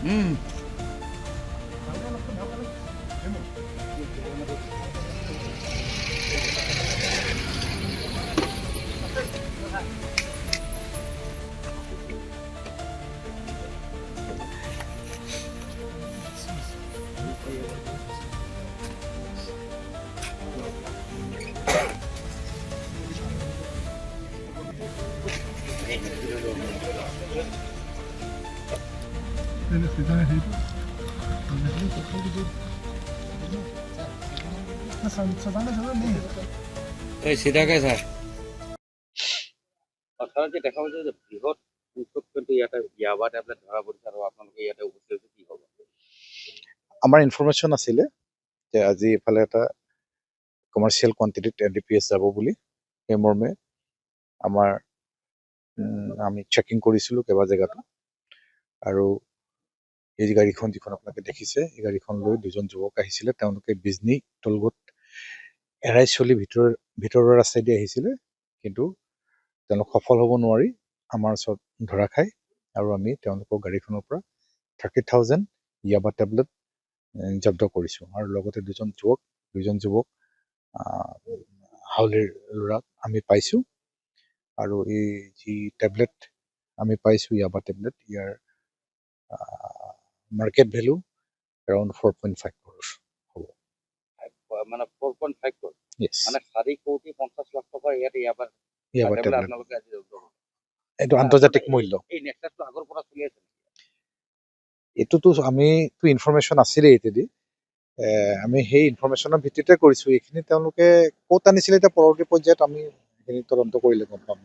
উম, এই চিধাকৈ চা। অৰ্থনীতি দেখা পাইছে যে বৃহৎ সংখ্যক কিন্তু ইয়াতে ইয়াবা টেবলেট ধৰা পৰিছে আৰু আপোনালোকে ইয়াতে উপস্থিত হৈছে, কি হ'ব? আমাৰ ইনফৰমেশ্যন আছিলে যে আজি এফালে এটা কমাৰ্চিয়েল কোৱান্টিটিত NDPS যাব বুলি। সেই মৰ্মে আমাৰ আমি চেকিং কৰিছিলোঁ কেইবা জেগাতো, আৰু এই গাড়ীখন যিখন আপোনালোকে দেখিছে, এই গাড়ীখন লৈ দুজন যুৱক আহিছিলে। তেওঁলোকে বিজনী টলগত এৰাই চলি ভিতৰৰ ৰাস্তাইদি আহিছিলে, কিন্তু তেওঁলোক সফল হ'ব নোৱাৰি আমাৰ ওচৰত ধৰা খায়, আৰু আমি তেওঁলোকৰ গাড়ীখনৰ পৰা 30,000 ইয়াবা টেবলেট জব্দ কৰিছোঁ। আৰু লগতে দুজন যুৱক হাউলিৰ ল'ৰাক আমি পাইছোঁ। আৰু এই যি টেবলেট আমি পাইছোঁ, ইয়াবা টেবলেট, ইয়াৰ মাৰ্কেট ভেলু এৰাউণ্ড 4.5 crores হ'ব। মানে 4.5 crore, Yes. মানে 4,50,00,000 টকা ইয়াতে ইয়াবা টেবলেট টেবলেট আপোনালোকে আজি জব্দ কৰিছে। এইটো আন্তৰ্জাতিক মূল্য। এই নেকলেছটো আগৰ পৰা চলি আছে। এইটোতো আমিতো ইনফৰমেশ্যন আছিলেই ইত্যাদি, আমি সেই ইনফৰমেশ্যনৰ ভিত্তিতে কৰিছোঁ। এইখিনি তেওঁলোকে ক'ত আনিছিলে এতিয়া পৰৱৰ্তী পৰ্যায়ত আমি সেইখিনি তদন্ত কৰিলে গম পাম।